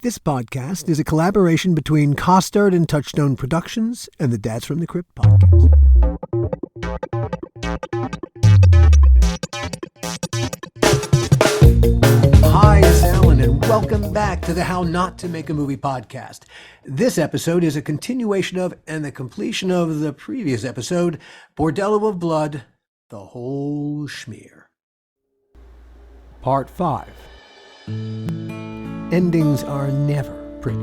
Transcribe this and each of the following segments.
This podcast is a collaboration between Costard and Touchstone Productions and the Dads from the Crypt podcast. Hi, it's Alan, and welcome back to the How Not to Make a Movie podcast. This episode is a continuation of and the completion of the previous episode, Bordello of Blood, the Whole Schmear. Part 5. Endings are never pretty.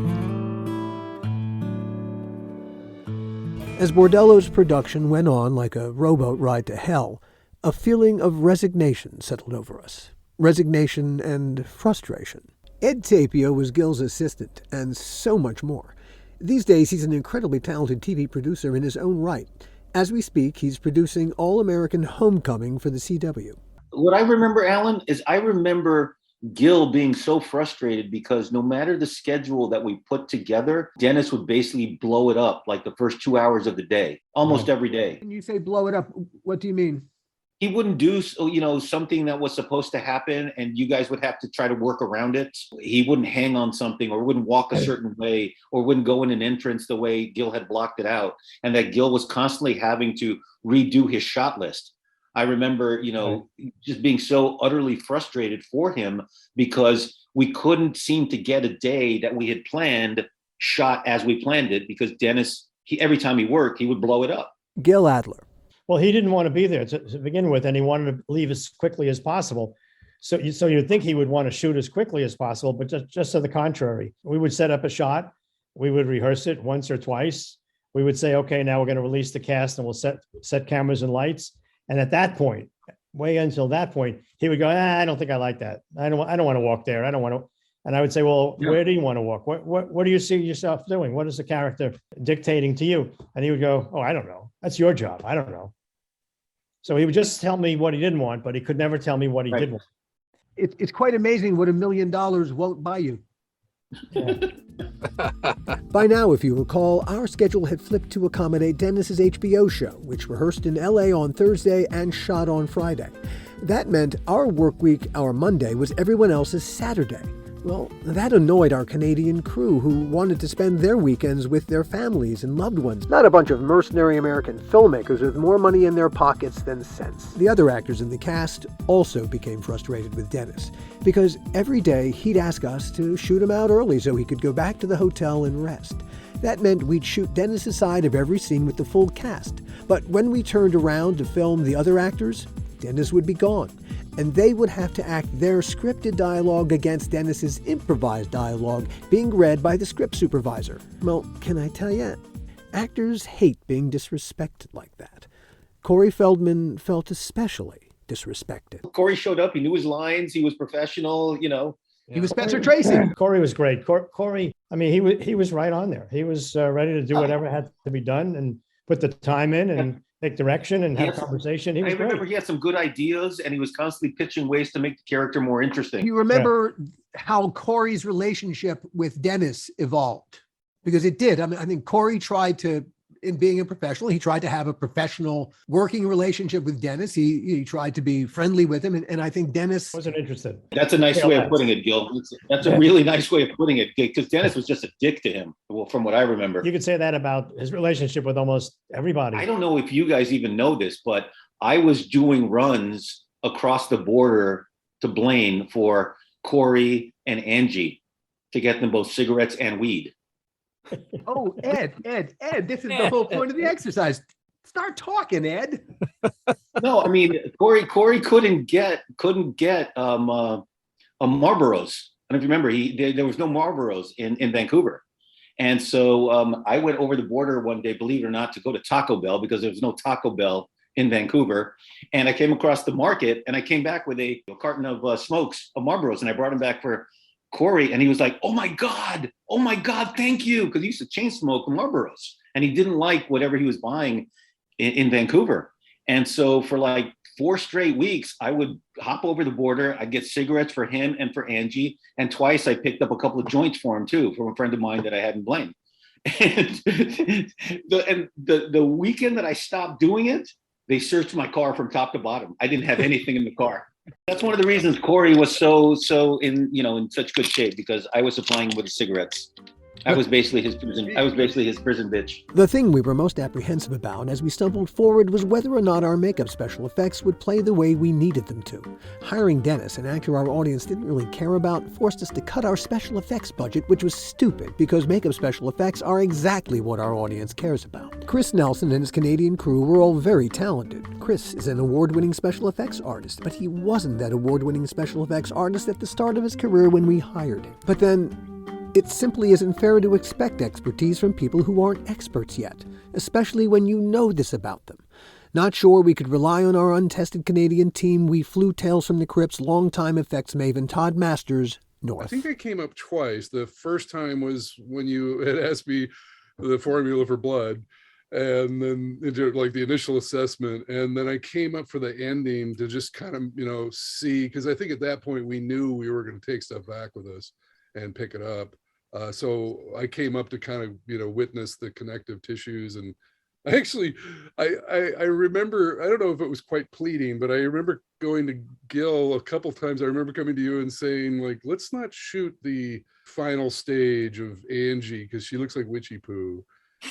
As Bordello's production went on like a rowboat ride to hell, a feeling of resignation settled over us. Resignation and frustration. Ed Tapio was Gil's assistant, and so much more. These days, he's an incredibly talented TV producer in his own right. As we speak, he's producing All-American Homecoming for the CW. What I remember, Alan, is I remember Gil being so frustrated because no matter the schedule that we put together, Dennis would basically blow it up like the first 2 hours of the day, almost every day. When you say blow it up, what do you mean? He wouldn't do, something that was supposed to happen and you guys would have to try to work around it. He wouldn't hang on something or wouldn't walk a certain way or wouldn't go in an entrance the way Gil had blocked it out. And that Gil was constantly having to redo his shot list. I remember, just being so utterly frustrated for him because we couldn't seem to get a day that we had planned shot as we planned it because Dennis, every time he worked, he would blow it up. Gil Adler. Well, he didn't want to be there to begin with, and he wanted to leave as quickly as possible. So you'd think he would want to shoot as quickly as possible, but just to the contrary. We would set up a shot. We would rehearse it once or twice. We would say, okay, now we're going to release the cast and we'll set cameras and lights. And at that point, way until that point, he would go, I don't think I like that. I don't want to walk there. I don't want to. And I would say, well, Where do you want to walk? What do you see yourself doing? What is the character dictating to you? And he would go, oh, I don't know. That's your job. I don't know. So he would just tell me what he didn't want, but he could never tell me what he did want. It's quite amazing what $1 million won't buy you. Yeah. By now, if you recall, our schedule had flipped to accommodate Dennis's HBO show, which rehearsed in LA on Thursday and shot on Friday. That meant our work week, our Monday, was everyone else's Saturday. Well, that annoyed our Canadian crew who wanted to spend their weekends with their families and loved ones, not a bunch of mercenary American filmmakers with more money in their pockets than sense. The other actors in the cast also became frustrated with Dennis because every day he'd ask us to shoot him out early so he could go back to the hotel and rest. That meant we'd shoot Dennis's side of every scene with the full cast. But when we turned around to film the other actors, Dennis would be gone, and they would have to act their scripted dialogue against Dennis's improvised dialogue being read by the script supervisor. Well, can I tell you, actors hate being disrespected like that. Corey Feldman felt especially disrespected. Corey showed up. He knew his lines. He was professional, He was Spencer Tracy. Corey was great. Corey, I mean, he was right on there. He was ready to do whatever had to be done and put the time in and take direction and have a conversation. I remember he had some good ideas and he was constantly pitching ways to make the character more interesting. You remember how Corey's relationship with Dennis evolved? Because it did. I mean, I think Corey tried to, in being a professional, he tried to have a professional working relationship with Dennis. He tried to be friendly with him. And I think Dennis wasn't interested. That's a nice way of putting it, Gil. That's a really nice way of putting it, because Dennis was just a dick to him, well, from what I remember. You could say that about his relationship with almost everybody. I don't know if you guys even know this, but I was doing runs across the border to Blaine for Corey and Angie to get them both cigarettes and weed. Oh, Ed, this is the whole point of the exercise. Start talking, Ed. No, I mean, Corey couldn't get a Marlboros. I don't know if you remember, there was no Marlboros in Vancouver. And so I went over the border one day, believe it or not, to go to Taco Bell because there was no Taco Bell in Vancouver. And I came across the market and I came back with a carton of smokes of Marlboros, and I brought them back for Corey, and he was like, oh my God, thank you. Because he used to chain smoke Marlboros and he didn't like whatever he was buying in Vancouver. And so for like 4 straight weeks, I would hop over the border. I'd get cigarettes for him and for Angie. And twice I picked up a couple of joints for him too, from a friend of mine that I had in Blaine. And the weekend that I stopped doing it, they searched my car from top to bottom. I didn't have anything in the car. That's one of the reasons Corey was so in such good shape, because I was supplying him with the cigarettes. I was basically his prison bitch. The thing we were most apprehensive about as we stumbled forward was whether or not our makeup special effects would play the way we needed them to. Hiring Dennis, an actor our audience didn't really care about, forced us to cut our special effects budget, which was stupid because makeup special effects are exactly what our audience cares about. Chris Nelson and his Canadian crew were all very talented. Chris is an award-winning special effects artist, but he wasn't that award-winning special effects artist at the start of his career when we hired him. But then, it simply isn't fair to expect expertise from people who aren't experts yet, especially when you know this about them. Not sure we could rely on our untested Canadian team, we flew Tales from the Crypt's longtime effects maven Todd Masters north. I think I came up twice. The first time was when you had asked me the formula for blood, and then like the initial assessment, and then I came up for the ending to just kind of see, because I think at that point we knew we were going to take stuff back with us and pick it up. So I came up to kind of, witness the connective tissues. And actually, I remember, I don't know if it was quite pleading, but I remember going to Gil a couple of times. I remember coming to you and saying, like, let's not shoot the final stage of Angie because she looks like Witchy Poo.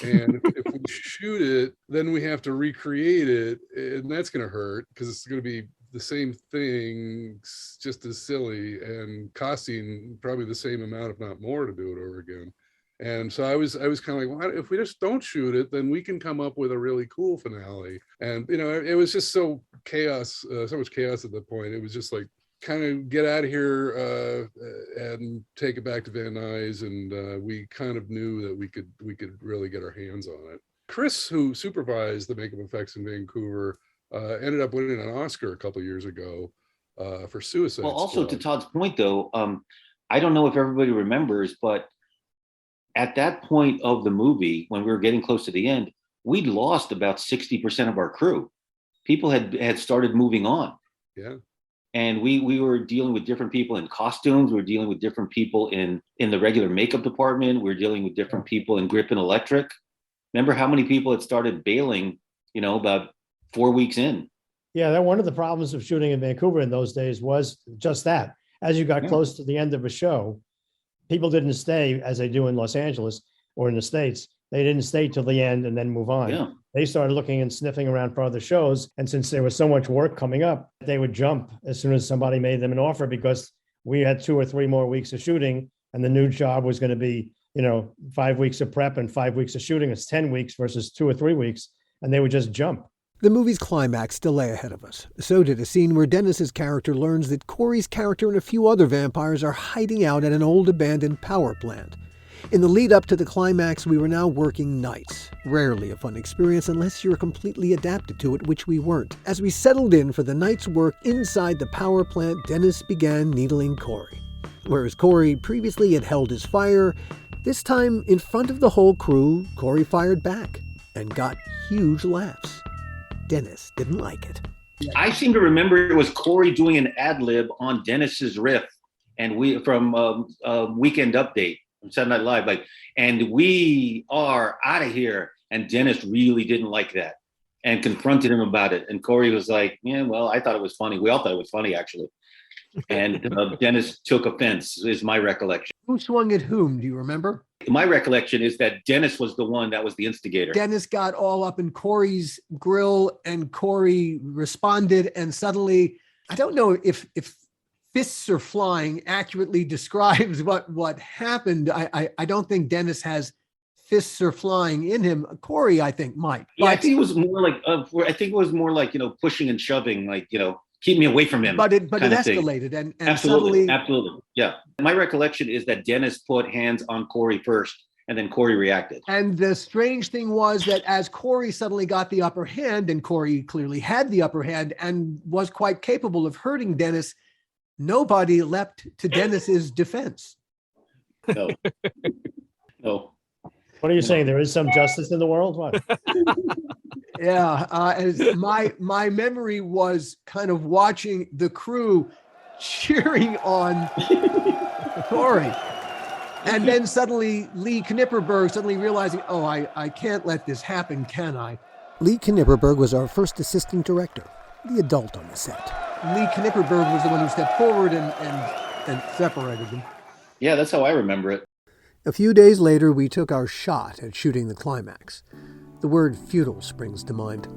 And if we shoot it, then we have to recreate it. And that's going to hurt because it's going to be the same thing, just as silly and costing probably the same amount, if not more, to do it over again. And so I was kind of like, well, if we just don't shoot it, then we can come up with a really cool finale. And it was just so much chaos at that point. It was just like, kind of get out of here and take it back to Van Nuys, and we kind of knew that we could really get our hands on it. Chris, who supervised the makeup effects in Vancouver, ended up winning an Oscar a couple of years ago for Suicide Squad. Well, also to Todd's point, though, I don't know if everybody remembers, but at that point of the movie, when we were getting close to the end, we'd lost about 60% of our crew. People had started moving on. Yeah. And we were dealing with different people in costumes. We were dealing with different people in the regular makeup department. We were dealing with different people in grip and electric. Remember how many people had started bailing, about 4 weeks in? Yeah, that one of the problems of shooting in Vancouver in those days was just that. As you got close to the end of a show, people didn't stay as they do in Los Angeles or in the States. They didn't stay till the end and then move on. Yeah. They started looking and sniffing around for other shows. And since there was so much work coming up, they would jump as soon as somebody made them an offer, because we had 2 or 3 more weeks of shooting and the new job was going to be, 5 weeks of prep and 5 weeks of shooting. It's 10 weeks versus 2 or 3 weeks. And they would just jump. The movie's climax still lay ahead of us. So did a scene where Dennis's character learns that Corey's character and a few other vampires are hiding out at an old abandoned power plant. In the lead up to the climax, we were now working nights. Rarely a fun experience unless you're completely adapted to it, which we weren't. As we settled in for the night's work inside the power plant, Dennis began needling Corey. Whereas Corey previously had held his fire, this time in front of the whole crew, Corey fired back and got huge laughs. Dennis didn't like it. I seem to remember it was Corey doing an ad lib on Dennis's riff, and we from Weekend Update from Saturday Night Live, and we are out of here. And Dennis really didn't like that and confronted him about it. And Corey was like, yeah, well, I thought it was funny. We all thought it was funny, actually. And Dennis took offense, is my recollection. Who swung at whom? Do you remember? My recollection is that Dennis was the one that was the instigator. Dennis got all up in Corey's grill and Corey responded, and suddenly, I don't know if fists are flying accurately describes what happened. I don't think Dennis has fists are flying in him. Corey, I think, might. Yeah, I think it was more like pushing and shoving, keep me away from him. But it escalated and absolutely, suddenly, absolutely. Yeah. My recollection is that Dennis put hands on Corey first, and then Corey reacted. And the strange thing was that as Corey suddenly got the upper hand, and Corey clearly had the upper hand and was quite capable of hurting Dennis, nobody leapt to Dennis's defense. No. No. What are you saying? There is some justice in the world? What? Yeah, as my memory was kind of watching the crew cheering on Corey. And then suddenly Lee Knipperberg realizing, I can't let this happen, can I? Lee Knipperberg was our first assistant director, the adult on the set. Lee Knipperberg was the one who stepped forward and separated them. Yeah, that's how I remember it. A few days later, we took our shot at shooting the climax. The word futile springs to mind.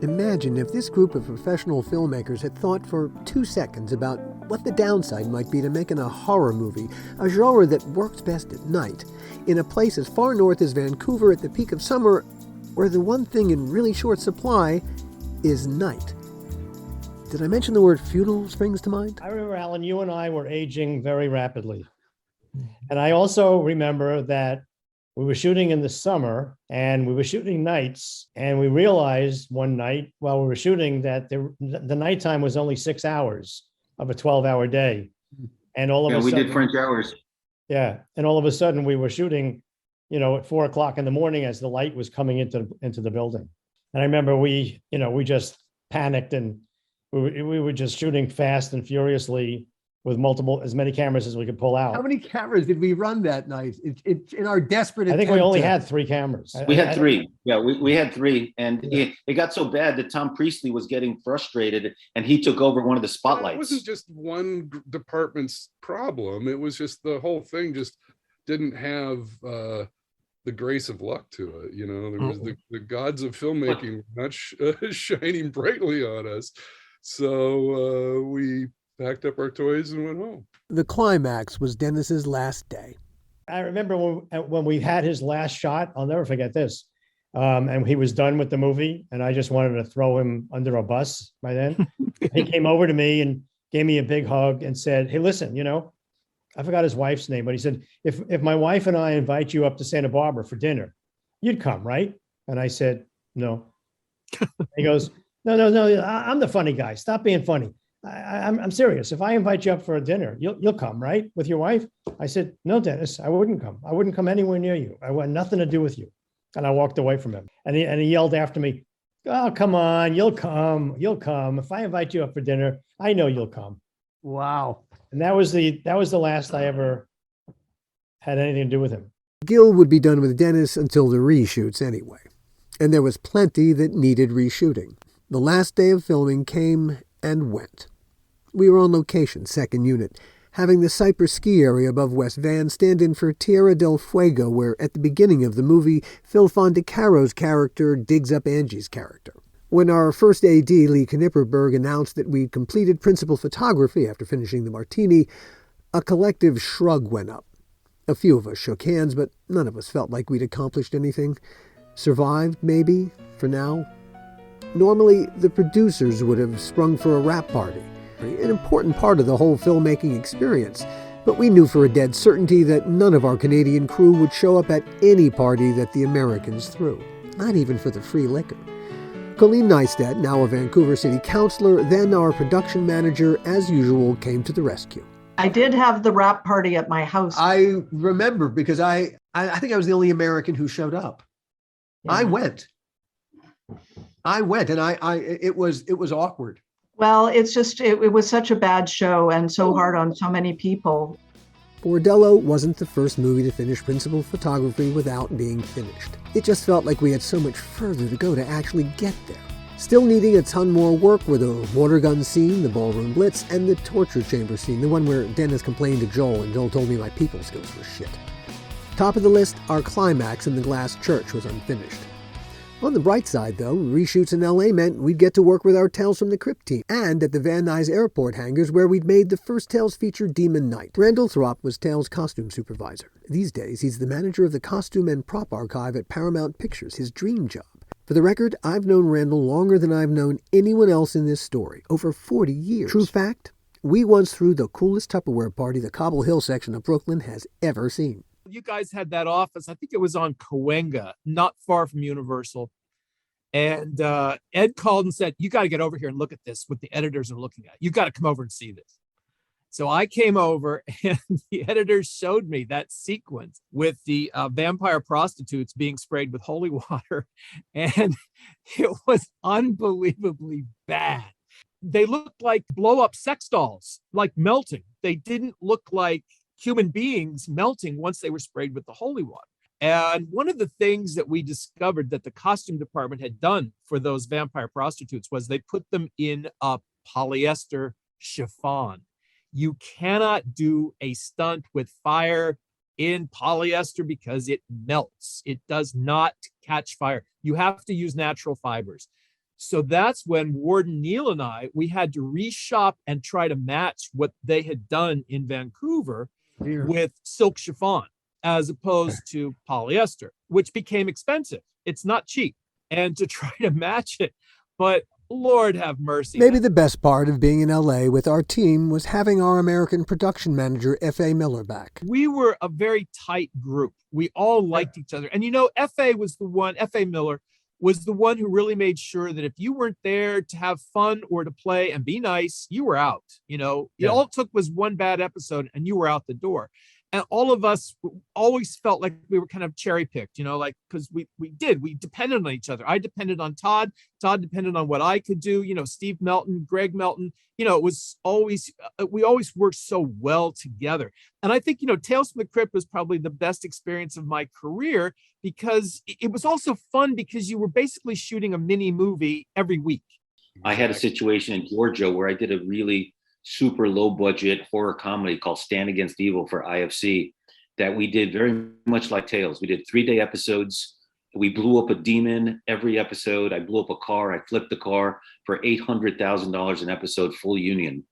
Imagine if this group of professional filmmakers had thought for 2 seconds about what the downside might be to making a horror movie, a genre that works best at night, in a place as far north as Vancouver at the peak of summer, where the one thing in really short supply is night. Did I mention the word futile springs to mind? I remember, Alan, you and I were aging very rapidly. And I also remember that we were shooting in the summer and we were shooting nights, and we realized one night while we were shooting that the nighttime was only 6 hours of a 12-hour day. And all of a sudden, we did French hours. Yeah. And all of a sudden we were shooting, at 4 o'clock in the morning as the light was coming into the building. And I remember we just panicked, and we were just shooting fast and furiously with as many cameras as we could pull out. How many cameras did we run that night? It's in our desperate I think we only had 3 cameras. We had 3. Yeah, we had 3. And it got so bad that Tom Priestley was getting frustrated, and he took over one of the spotlights. It wasn't just one department's problem. It was just the whole thing just didn't have the grace of luck to it. There was the gods of filmmaking not shining brightly on us. So we packed up our toys and went home. The climax was Dennis's last day. I remember when we had his last shot, I'll never forget this. And he was done with the movie, and I just wanted to throw him under a bus by then. He came over to me and gave me a big hug and said, "Hey, listen, I forgot his wife's name, but he said, if my wife and I invite you up to Santa Barbara for dinner, you'd come, right?" And I said, "No." He goes, No, I'm the funny guy. Stop being funny. I'm serious. If I invite you up for a dinner, you'll come, right? With your wife? I said, "No, Dennis, I wouldn't come. I wouldn't come anywhere near you. I want nothing to do with you." And I walked away from him. And he yelled after me, "Oh, come on, you'll come. You'll come. If I invite you up for dinner, I know you'll come." Wow. And that was the last I ever had anything to do with him. Gil would be done with Dennis until the reshoots anyway. And there was plenty that needed reshooting. The last day of filming came and went. We were on location, second unit, having the Cypress ski area above West Van stand in for Tierra del Fuego, where at the beginning of the movie, Phil Fondacaro's character digs up Angie's character. When our first AD, Lee Knipperberg, announced that we'd completed principal photography after finishing the Martini, a collective shrug went up. A few of us shook hands, but none of us felt like we'd accomplished anything. Survived, maybe, for now. Normally, the producers would have sprung for a wrap party, an important part of the whole filmmaking experience, but we knew for a dead certainty that none of our Canadian crew would show up at any party that the Americans threw, not even for the free liquor. Colleen Neistat, now a Vancouver City Councillor, then our production manager, as usual, came to the rescue. I did have the wrap party at my house. I remember because I think I was the only American who showed up. Yeah. I went, and it was awkward. Well, it's just, it was such a bad show and so hard on so many people. Bordello wasn't the first movie to finish principal photography without being finished. It just felt like we had so much further to go to actually get there. Still needing a ton more work were the water gun scene, the ballroom blitz, and the torture chamber scene, the one where Dennis complained to Joel and Joel told me my people skills were shit. Top of the list, our climax in the glass church was unfinished. On the bright side, though, reshoots in LA meant we'd get to work with our Tales from the Crypt team, and at the Van Nuys Airport hangars where we'd made the first Tales feature, Demon Knight. Randall Throp was Tales' costume supervisor. These days, he's the manager of the costume and prop archive at Paramount Pictures, his dream job. For the record, I've known Randall longer than I've known anyone else in this story, over 40 years. True fact, we once threw the coolest Tupperware party the Cobble Hill section of Brooklyn has ever seen. You guys had that office, I think it was on Cahuenga, not far from Universal. And Ed called and said, "You got to get over here and look at this, what the editors are looking at. You got to come over and see this." So I came over and the editors showed me that sequence with the vampire prostitutes being sprayed with holy water. And it was unbelievably bad. They looked like blow-up sex dolls, like melting. They didn't look like human beings melting once they were sprayed with the holy water. And one of the things that we discovered that the costume department had done for those vampire prostitutes was they put them in a polyester chiffon. You cannot do a stunt with fire in polyester because it melts. It does not catch fire. You have to use natural fibers. So that's when Warden Neal and we had to reshop and try to match what they had done in Vancouver with silk chiffon as opposed to polyester, which became expensive. It's not cheap. And to try to match it, but Lord have mercy. Maybe the best part of being in LA with our team was having our American production manager, F.A. Miller, back. We were a very tight group. We all liked each other. And F.A. Miller was the one who really made sure that if you weren't there to have fun or to play and be nice, you were out. All it took was one bad episode and you were out the door. And all of us always felt like we were kind of cherry picked, because we depended on each other. I depended on Todd. Todd depended on what I could do. Steve Melton, Greg Melton, it was always, we always worked so well together. And I think, Tales from the Crypt was probably the best experience of my career because it was also fun because you were basically shooting a mini movie every week. I had a situation in Georgia where I did a really super low budget horror comedy called Stand Against Evil for IFC that we did very much like Tales. We did 3-day episodes. We blew up a demon every episode. I blew up a car. I flipped the car for $800,000 an episode, full union.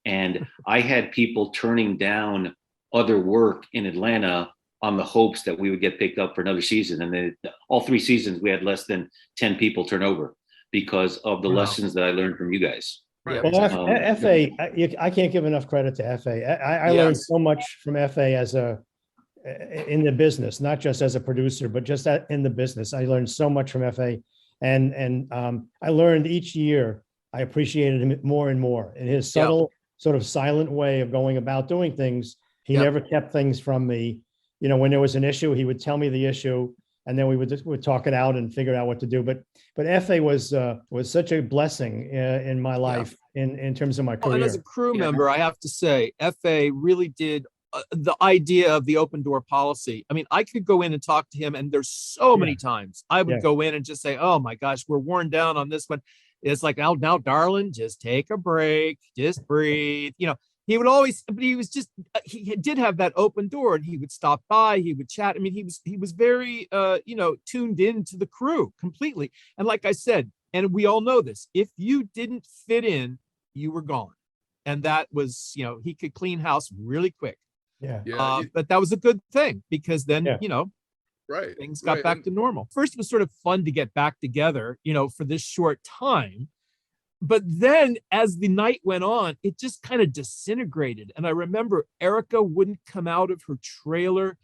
And I had people turning down other work in Atlanta on the hopes that we would get picked up for another season. And then all 3 seasons, we had less than 10 people turn over because of the lessons that I learned from you guys. Right. Well, F.A., I can't give enough credit to F.A. I learned so much from F.A. in the business, not just as a producer, but just in the business. I learned so much from F.A. And I learned each year, I appreciated him more and more in his subtle, sort of silent way of going about doing things. He never kept things from me. When there was an issue, he would tell me the issue. And then we would talk it out and figure out what to do. But F.A. was such a blessing in my life in terms of my career. And as a crew member, I have to say, F.A. really did the idea of the open door policy. I mean, I could go in and talk to him, and there's so many times I would go in and just say, "Oh my gosh, we're worn down on this one." It's like, now, darling, just take a break, just breathe. He would always, but he was just, he did have that open door and he would stop by, he would chat. I mean, he was very, tuned in to the crew completely. And like I said, and we all know this, if you didn't fit in, you were gone. And that was, he could clean house really quick. But that was a good thing because then, things got back to normal. First, it was sort of fun to get back together, for this short time. But then as the night went on, it just kind of disintegrated. And I remember Erica wouldn't come out of her trailer.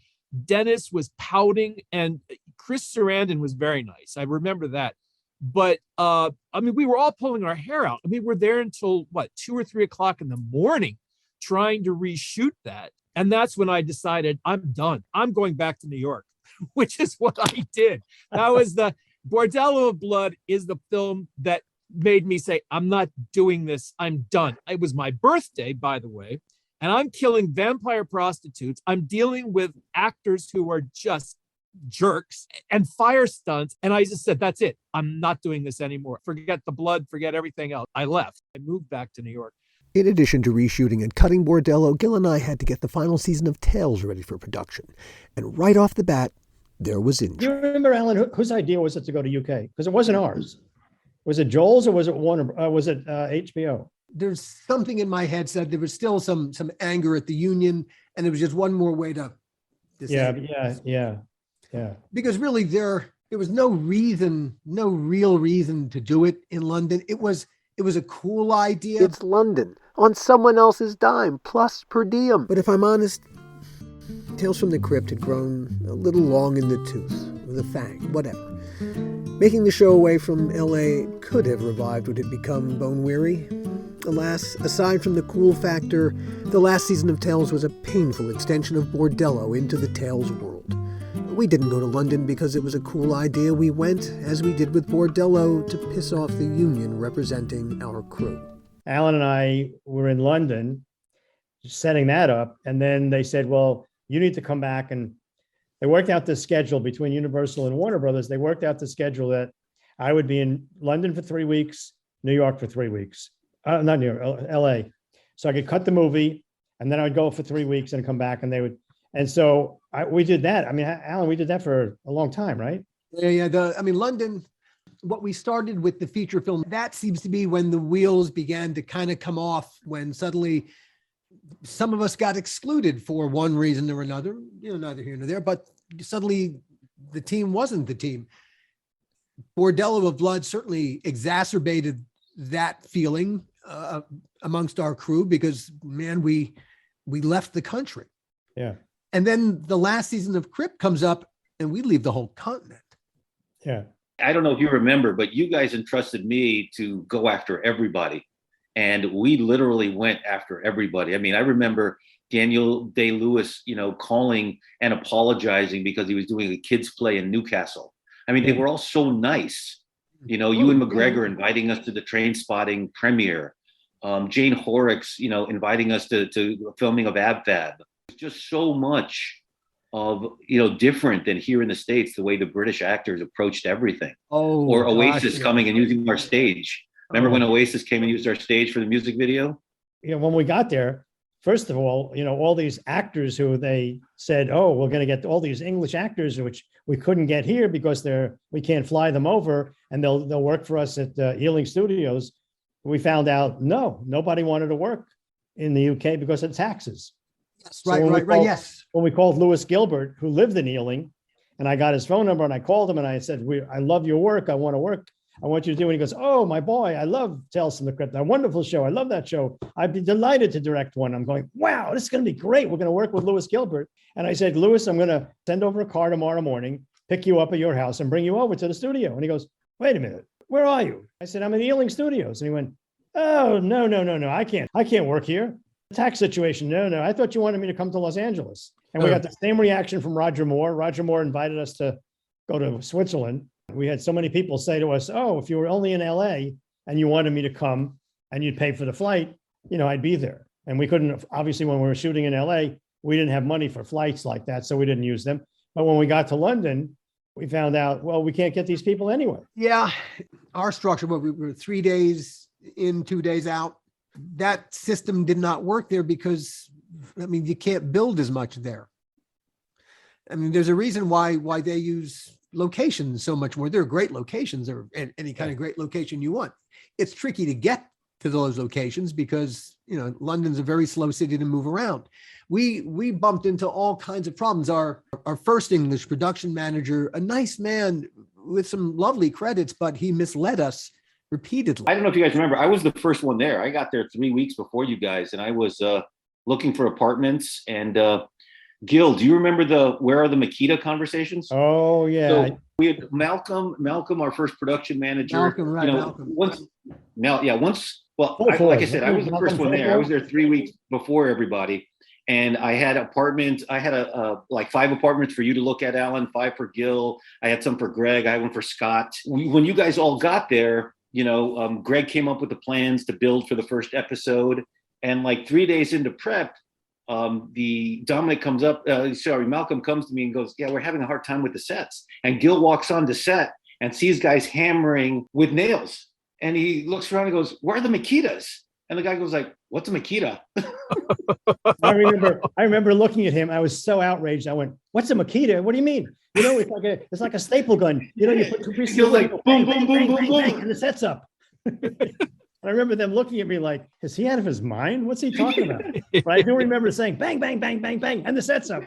Dennis was pouting and Chris Sarandon was very nice. I remember that. But we were all pulling our hair out. We were there until 2 or 3 o'clock in the morning trying to reshoot that. And that's when I decided I'm done. I'm going back to New York, which is what I did. That was the Bordello of Blood is the film that made me say, I'm not doing this. I'm done. It was my birthday, by the way, and I'm killing vampire prostitutes. I'm dealing with actors who are just jerks and fire stunts. And I just said, that's it. I'm not doing this anymore. Forget the blood, forget everything else. I left. I moved back to New York. In addition to reshooting and cutting Bordello, Gil and I had to get the final season of Tales ready for production. And right off the bat, there was injury. Do you remember, Alan, whose idea was it to go to UK? Because it wasn't ours. Was it Joel's or was it Warner? Was it HBO? There's something in my head said there was still some anger at the union, and there was just one more way to. Yeah. Because really, there was no real reason to do it in London. It was a cool idea. It's London on someone else's dime, plus per diem. But if I'm honest, Tales from the Crypt had grown a little long in the tooth, with a fang, whatever. Making the show away from LA could have revived what had become bone-weary. Alas, aside from the cool factor, the last season of Tales was a painful extension of Bordello into the Tales world. We didn't go to London because it was a cool idea. We went, as we did with Bordello, to piss off the union representing our crew. Alan and I were in London setting that up, and then they said, well, you need to come back, and they worked out this schedule between Universal and Warner Brothers. They worked out the schedule that I would be in London for 3 weeks, New York for 3 weeks. Not New York, LA. So I could cut the movie and then I'd go for 3 weeks and come back and they would. And so we did that. I mean, Alan, we did that for a long time, right? Yeah. London, what we started with the feature film, that seems to be when the wheels began to kind of come off, when suddenly some of us got excluded for one reason or another, neither here nor there, but suddenly the team wasn't the team. Bordello of Blood certainly exacerbated that feeling amongst our crew because, man, we left the country. Yeah. And then the last season of Crypt comes up and we leave the whole continent. Yeah. I don't know if you remember, but you guys entrusted me to go after everybody. And we literally went after everybody. I mean, I remember Daniel Day-Lewis, calling and apologizing because he was doing a kids play in Newcastle. I mean, they were all so nice. Ewan McGregor inviting us to the Train Spotting premiere. Jane Horrocks, inviting us to filming of Ab Fab. Just so much of, different than here in the States, the way the British actors approached everything. Or Oasis coming and using our stage. Remember when Oasis came and used our stage for the music video? When we got there, first of all, all these actors who they said, we're going to get all these English actors, which we couldn't get here because we can't fly them over and they'll work for us at Ealing Studios. We found out, nobody wanted to work in the UK because of taxes. Yes, right. Yes. When we called Lewis Gilbert, who lived in Ealing, and I got his phone number and I called him and I said, I love your work. I want to work. I want you to do. And he goes, oh, my boy, I love Tales from the Crypt. A wonderful show. I love that show. I'd be delighted to direct one. I'm going, wow, this is going to be great. We're going to work with Lewis Gilbert. And I said, Lewis, I'm going to send over a car tomorrow morning, pick you up at your house and bring you over to the studio. And he goes, wait a minute, where are you? I said, I'm in the Ealing Studios. And he went, oh, no, I can't work here. Tax situation. No, I thought you wanted me to come to Los Angeles. And we got the same reaction from Roger Moore. Roger Moore invited us to go to Switzerland. We had so many people say to us, if you were only in LA and you wanted me to come and you'd pay for the flight, I'd be there. And we couldn't, obviously, when we were shooting in LA, we didn't have money for flights like that. So we didn't use them. But when we got to London, we found out, we can't get these people anyway. Yeah. Our structure, we were 3 days in, 2 days out. That system did not work there because, you can't build as much there. There's a reason why they use locations so much more. They're great locations, or any kind of great location you want. It's tricky to get to those locations because, London's a very slow city to move around. We bumped into all kinds of problems. Our first English production manager, a nice man with some lovely credits, but he misled us repeatedly. I don't know if you guys remember, I was the first one there. I got there 3 weeks before you guys, and I was looking for apartments. And Gil, do you remember the "Where are the Makita" conversations? Oh yeah. So we had Malcolm, our first production manager. Malcolm, right? Malcolm. Like I said, I was the first one there. I was there 3 weeks before everybody, and I had apartments. I had like 5 apartments for you to look at, Alan. 5 for Gil. I had some for Greg. I had one for Scott. When you guys all got there, Greg came up with the plans to build for the first episode, and like 3 days into prep, Malcolm comes to me and goes, yeah, we're having a hard time with the sets. And Gil walks on the set and sees guys hammering with nails. And he looks around and goes, where are the Makitas? And the guy goes like, what's a Makita? I remember looking at him. I was so outraged. I went, what's a Makita? What do you mean? It's like a staple gun. You put 2 pieces of like boom, boom, boom, boom, boom, and the set's up. I remember them looking at me like, is he out of his mind? What's he talking about? But I do remember saying bang, bang, bang, bang, bang, and the set's up.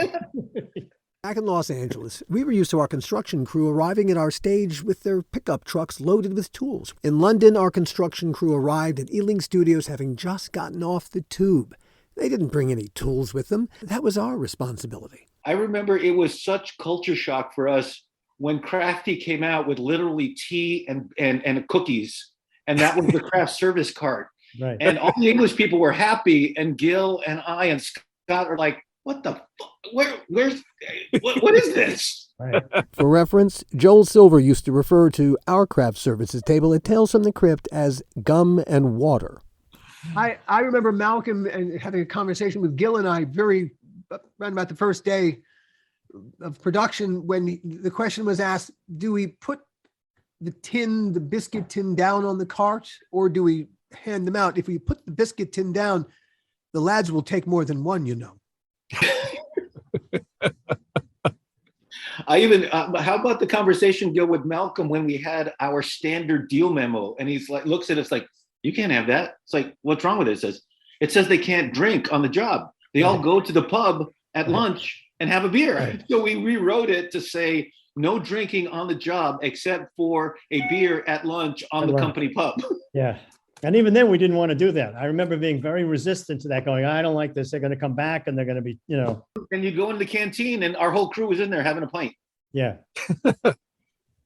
Back in Los Angeles, we were used to our construction crew arriving at our stage with their pickup trucks loaded with tools. In London, our construction crew arrived at Ealing Studios having just gotten off the tube. They didn't bring any tools with them. That was our responsibility. I remember it was such culture shock for us when Crafty came out with literally tea and cookies. And that was the craft service cart. Right. And all the English people were happy. And Gil and I and Scott are like, what the fuck? What is this? Right. For reference, Joel Silver used to refer to our craft services table at Tales from the Crypt as gum and water. I remember Malcolm and having a conversation with Gil and I around about the first day of production when the question was asked, do we put the biscuit tin down on the cart, or do we hand them out. If we put the biscuit tin down, the lads will take more than one, you know. I even, how about the conversation, Gil, with Malcolm when we had our standard deal memo, and he's like, looks at us like, you can't have that. It's like, what's wrong with it? It says they can't drink on the job. They all go to the pub at lunch and have a beer. Right. So we rewrote it to say no drinking on the job except for a beer at lunch on the company pub. Yeah. And even then, we didn't want to do that. I remember being very resistant to that, going, I don't like this. They're going to come back and they're going to be, you know. And you go into the canteen and our whole crew was in there having a pint. Yeah.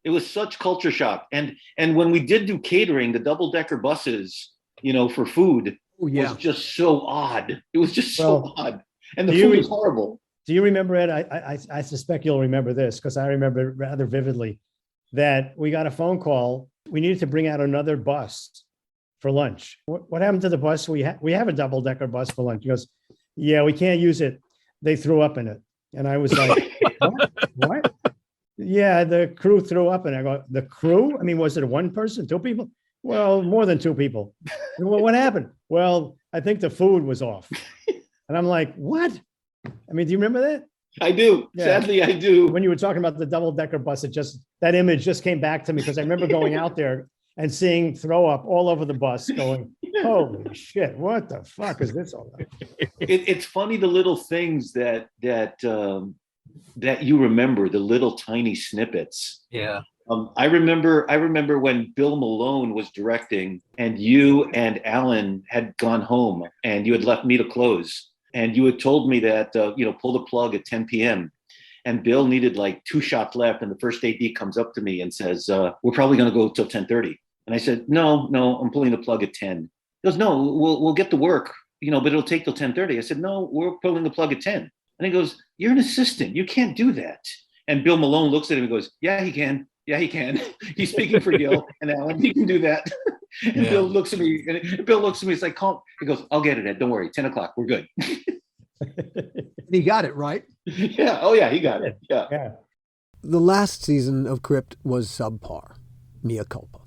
It was such culture shock. And when we did do catering, the double-decker buses, you know, for food was just so odd. It was just so odd. And the food was horrible. Do you remember, Ed? I suspect you'll remember this because I remember it rather vividly, that we got a phone call. We needed to bring out another bus for lunch. What happened to the bus? We have a double-decker bus for lunch. He goes, yeah, we can't use it. They threw up in it. And I was like, what? Yeah, the crew threw up in it. I go, the crew? I mean, was it one person, two people? Well, more than two people. Well, what happened? Well, I think the food was off. And I'm like, what? I mean, do you remember that? I do. Yeah. Sadly, I do. When you were talking about the double-decker bus, that image just came back to me because I remember going out there and seeing throw up all over the bus going, holy shit, what the fuck is this all about? It's funny, the little things that you remember, the little tiny snippets. Yeah. I remember when Bill Malone was directing and you and Alan had gone home and you had left me to close and you had told me that, pull the plug at 10 p.m. And Bill needed like 2 shots left. And the first AD comes up to me and says, we're probably going to go till 10:30. And I said, no, I'm pulling the plug at 10. He goes, no, we'll get to work, but it'll take till 10:30. I said, no, we're pulling the plug at 10. And he goes, you're an assistant. You can't do that. And Bill Malone looks at him and goes, yeah, he can. Yeah, he can. He's speaking for Gil and Alan. He can do that. And Bill looks at me. It's like, calm. He goes, I'll get it, Ed. Don't worry. 10 o'clock. We're good. He got it, right? Yeah. Oh, yeah. He got it. Yeah. The last season of Crypt was subpar. Mea culpa.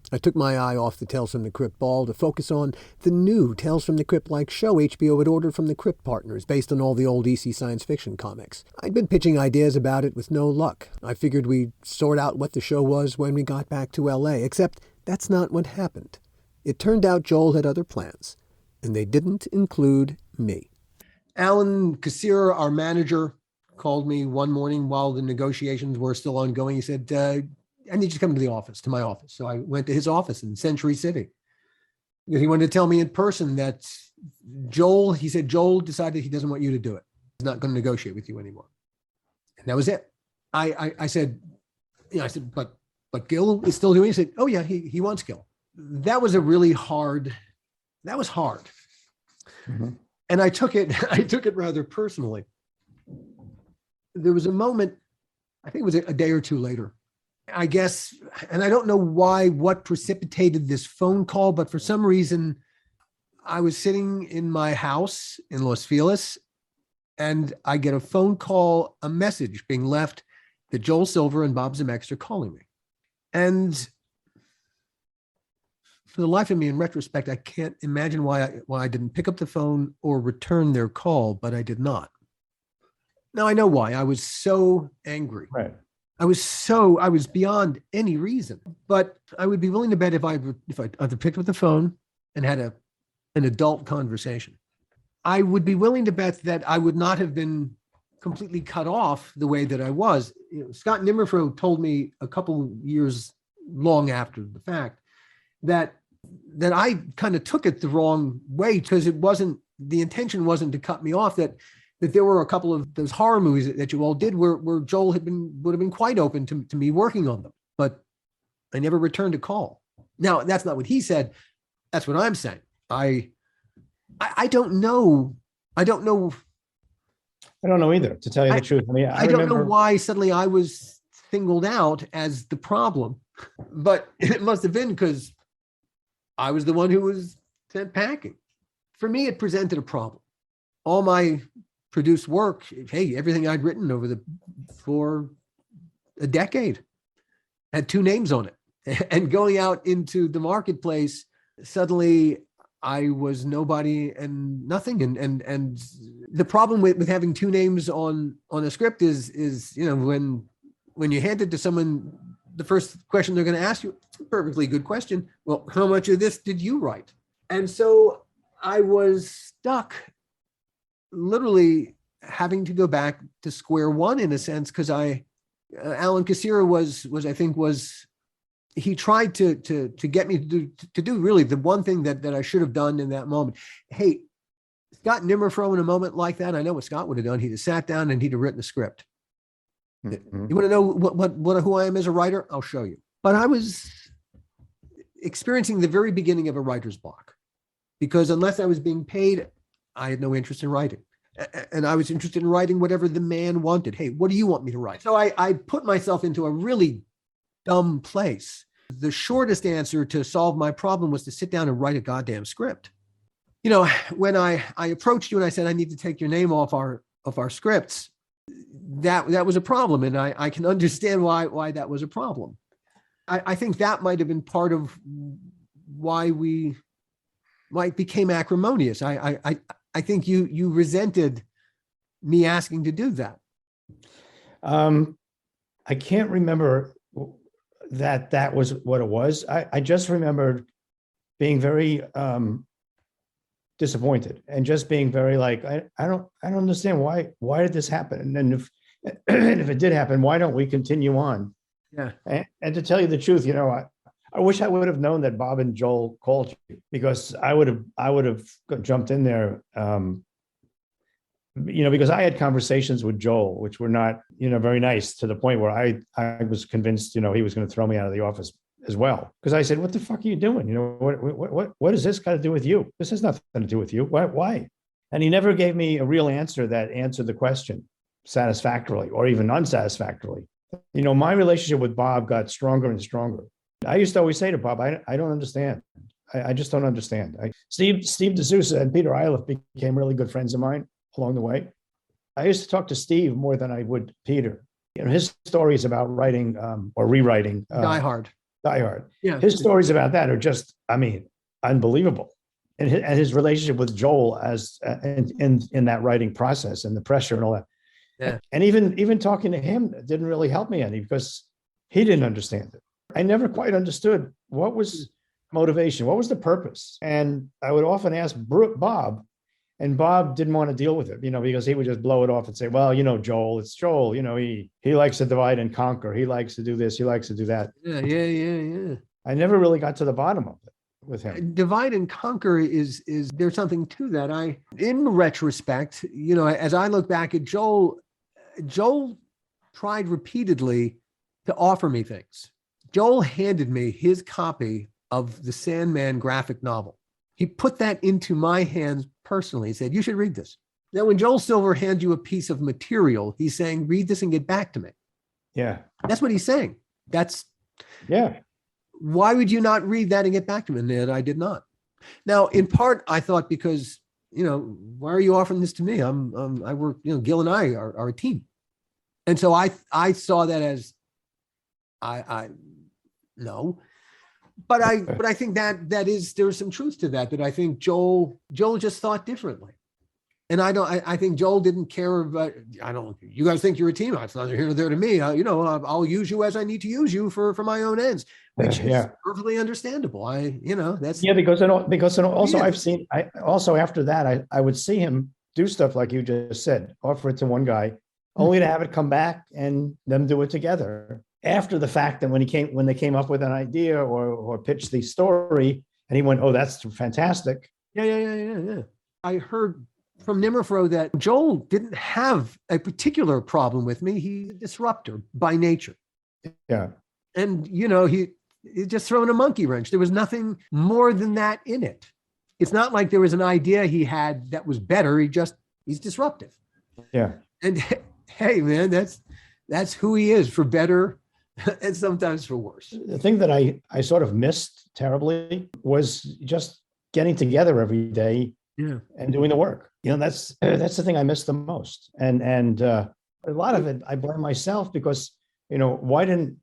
I took my eye off the Tales from the Crypt ball to focus on the new Tales from the Crypt-like show HBO had ordered from the Crypt partners based on all the old EC science fiction comics. I'd been pitching ideas about it with no luck. I figured we'd sort out what the show was when we got back to LA, except that's not what happened. It turned out Joel had other plans, and they didn't include me. Alan Kassir, our manager, called me one morning while the negotiations were still ongoing. He said, I need you to come to my office. So I went to his office in Century City. He wanted to tell me in person that Joel decided he doesn't want you to do it. He's not going to negotiate with you anymore. And that was it. I said, but Gil is still doing it. He said, oh yeah, he wants Gil. That was hard. Mm-hmm. And I took it rather personally. There was a moment, I think it was a day or two later, I guess, and I don't know what precipitated this phone call, but for some reason, I was sitting in my house in Los Feliz, and I get a phone call, a message being left that Joel Silver and Bob Zemeckis are calling me. And for the life of me, in retrospect, I can't imagine why I didn't pick up the phone or return their call, but I did not. Now I know why. I was so angry. Right. I was beyond any reason, but I would be willing to bet if I either picked up the phone and had an adult conversation, I would be willing to bet that I would not have been completely cut off the way that I was. Scott Nimmerfro told me a couple years long after the fact that I kind of took it the wrong way because the intention wasn't to cut me off, that there were a couple of those horror movies that you all did where Joel would have been quite open to me working on them, but I never returned a call. Now, that's not what he said. That's what I'm saying. I don't know. I don't know either, to tell you the truth. I mean, I don't know why suddenly I was singled out as the problem, but it must have been because I was the one who was sent packing. For me, it presented a problem. All my produced work, everything I'd written for a decade had 2 names on it. And going out into the marketplace suddenly I was nobody and nothing. And the problem with having two names on a script is, you know, when you hand it to someone, the first question they're going to ask you, it's a perfectly good question. Well, how much of this did you write? And so I was stuck, literally having to go back to square one in a sense, because Alan Kassira was he tried to get me to do really the one thing that I should have done in that moment. Hey, Scott Nimmerfro, in a moment like that, I know what Scott would have done. He'd have sat down and he'd have written a script. Mm-hmm. You want to know who I am as a writer? I'll show you. But I was experiencing the very beginning of a writer's block, because unless I was being paid, I had no interest in writing. And I was interested in writing whatever the man wanted. Hey, what do you want me to write? So I put myself into a really dumb place. The shortest answer to solve my problem was to sit down and write a goddamn script. You know, when I approached you and I said, I need to take your name off our scripts, that was a problem. And I can understand why that was a problem. I think that might have been part of why it became acrimonious. I think you resented me asking to do that. I can't remember that was what it was. I just remembered being very disappointed and just being very like, I don't understand why did this happen? And if it did happen, why don't we continue on? Yeah. And to tell you the truth, you know, I wish I would have known that Bob and Joel called you, because I would have jumped in there. You know, because I had conversations with Joel, which were not, you know, very nice, to the point where I was convinced, you know, he was going to throw me out of the office as well. Because I said, what the fuck are you doing? You know, what does this got to do with you? This has nothing to do with you. Why? And he never gave me a real answer that answered the question satisfactorily or even unsatisfactorily. You know, my relationship with Bob got stronger and stronger. I used to always say to Bob, I don't understand. I just don't understand. Steve D'Souza and Peter Eiliff became really good friends of mine along the way. I used to talk to Steve more than I would Peter. You know, his stories about writing or rewriting Die Hard. Yeah, his stories about that are just, I mean, unbelievable. And his relationship with Joel as in that writing process and the pressure and all that. Yeah. And even talking to him didn't really help me any, because he didn't understand it. I never quite understood what was motivation, what was the purpose. And I would often ask Bob, and Bob didn't want to deal with it, you know, because he would just blow it off and say, well, you know, Joel, it's Joel, you know, he likes to divide and conquer. He likes to do this. He likes to do that. Yeah. I never really got to the bottom of it with him. Divide and conquer is there's something to that. In retrospect, you know, as I look back at Joel tried repeatedly to offer me things. Joel handed me his copy of the Sandman graphic novel. He put that into my hands personally. He said, you should read this. Now, when Joel Silver hands you a piece of material, he's saying, read this and get back to me. Yeah. That's what he's saying. Yeah. Why would you not read that and get back to me? And I did not. Now, in part, I thought because, you know, why are you offering this to me? I work, you know, Gil and I are a team. And so I saw that as no. But I think there's some truth to that I think Joel just thought differently. And I think Joel didn't care about, you guys think you're a team. It's neither here nor there to me. You know, I'll use you as I need to use you for my own ends, which is perfectly understandable. That's. Yeah, because also Yeah. I've seen, after that, I would see him do stuff like you just said, offer it to one guy, only to have it come back and them do it together. After the fact, that when they came up with an idea or pitched the story, and he went, "Oh, that's fantastic." Yeah. I heard from Nimmerfro that Joel didn't have a particular problem with me. He's a disruptor by nature. Yeah. And you know, he's just throwing a monkey wrench. There was nothing more than that in it. It's not like there was an idea he had that was better. He's disruptive. Yeah. And hey, man, that's who he is, for better and sometimes for worse. The thing that I sort of missed terribly was just getting together every day and doing the work. You know, that's the thing I missed the most. And a lot of it, I blame myself, because, you know, why didn't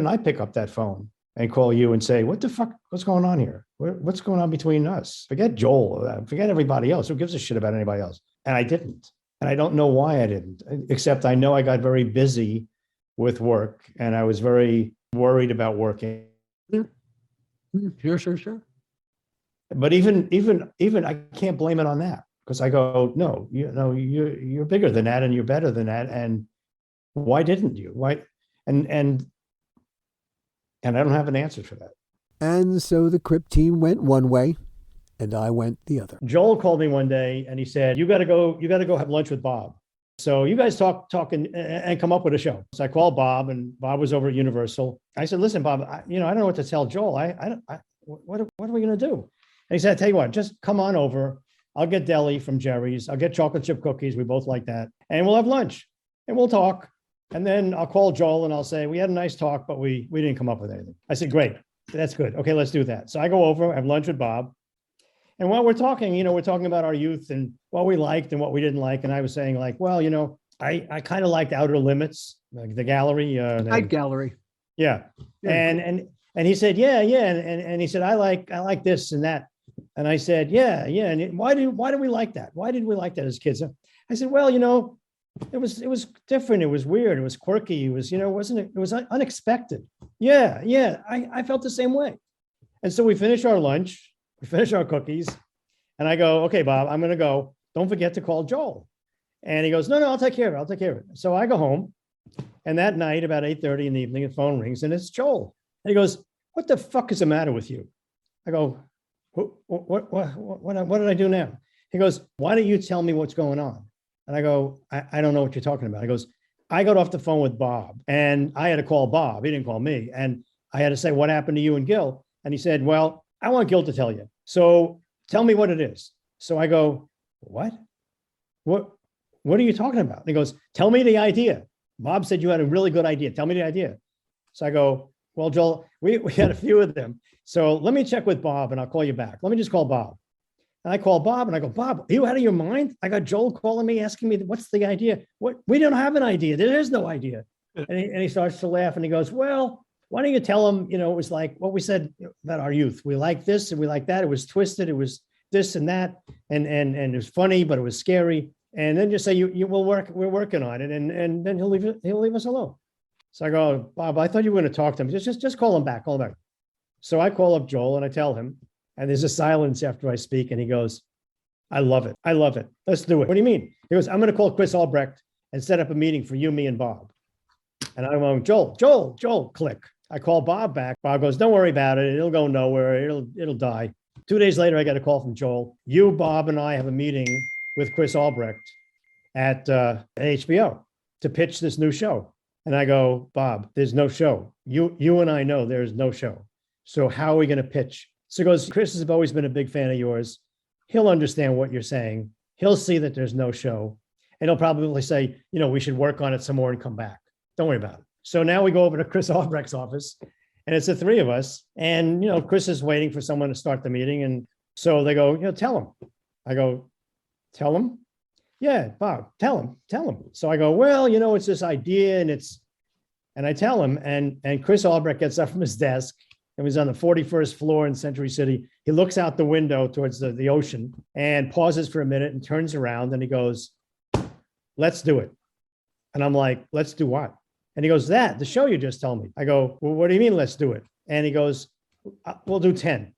I pick up that phone and call you and say, what the fuck, what's going on here? What's going on between us? Forget Joel, forget everybody else. Who gives a shit about anybody else? And I didn't. And I don't know why I didn't, except I know I got very busy with work and I was very worried about working. Sure. But even I can't blame it on that, because I go, no, you're bigger than that and you're better than that. And why didn't you? Why? And I don't have an answer for that. And so the Crypt team went one way and I went the other. Joel called me one day and he said, you got to go have lunch with Bob. So you guys talk and come up with a show. So I called Bob, and Bob was over at Universal. I said, listen, Bob, I don't know what to tell Joel. What are we going to do? And he said, I tell you what, just come on over. I'll get deli from Jerry's. I'll get chocolate chip cookies. We both like that. And we'll have lunch and we'll talk. And then I'll call Joel and I'll say, we had a nice talk, but we didn't come up with anything. I said, great. That's good. Okay, let's do that. So I go over, have lunch with Bob. And while we're talking, we're talking about our youth and what we liked and what we didn't like. And I was saying like, well, I kind of liked Outer Limits, like the gallery. Night Gallery. Yeah. And he said, yeah. And he said, I like this and that. And I said, yeah. And why did we like that? Why did we like that as kids? I said, well, it was different. It was weird. It was quirky. It was, it was unexpected. Yeah. I felt the same way. And so we finished our lunch, we finished our cookies, and I go, okay, Bob, I'm going to go. Don't forget to call Joel. And he goes, no, I'll take care of it. So I go home, and that night about 8:30 in the evening, the phone rings and it's Joel. And he goes, what the fuck is the matter with you? I go, what did I do now? He goes, why don't you tell me what's going on? And I go, I don't know what you're talking about. He goes, I got off the phone with Bob and I had to call Bob. He didn't call me. And I had to say, what happened to you and Gil? And he said, well, I want Gil to tell you. So tell me what it is. So I go, what are you talking about? And he goes, tell me the idea. Bob said you had a really good idea. Tell me the idea. So I go, well, Joel, we had a few of them. So let me check with Bob and I'll call you back. Let me just call Bob. And I call Bob and I go, Bob, are you out of your mind? I got Joel calling me, asking me, what's the idea? What? We don't have an idea. There is no idea. And he starts to laugh and he goes, well, why don't you tell him, it was like what we said about our youth. We like this and we like that. It was twisted. It was this and that. And it was funny, but it was scary. And then just say, you will work. We're working on it. And then he'll leave us alone. So I go, Bob, I thought you were going to talk to him. Just call him back. So I call up Joel and I tell him, and there's a silence after I speak. And he goes, I love it. Let's do it. What do you mean? He goes, I'm going to call Chris Albrecht and set up a meeting for you, me, and Bob. And I'm going, Joel, click. I call Bob back. Bob goes, don't worry about it. It'll go nowhere. It'll die. 2 days later, I got a call from Joel. You, Bob, and I have a meeting with Chris Albrecht at HBO to pitch this new show. And I go, Bob, there's no show. You and I know there's no show. So how are we going to pitch? So he goes, Chris has always been a big fan of yours. He'll understand what you're saying. He'll see that there's no show. And he'll probably say, we should work on it some more and come back. Don't worry about it. So now we go over to Chris Albrecht's office and it's the three of us. And, Chris is waiting for someone to start the meeting. And so they go, tell him. I go, tell him? Yeah, Bob, tell him. So I go, well, it's this idea and I tell him and Chris Albrecht gets up from his desk and was on the 41st floor in Century City. He looks out the window towards the ocean and pauses for a minute and turns around and he goes, let's do it. And I'm like, let's do what? And he goes, the show you just told me. I go, well, what do you mean, let's do it? And he goes, we'll do 10.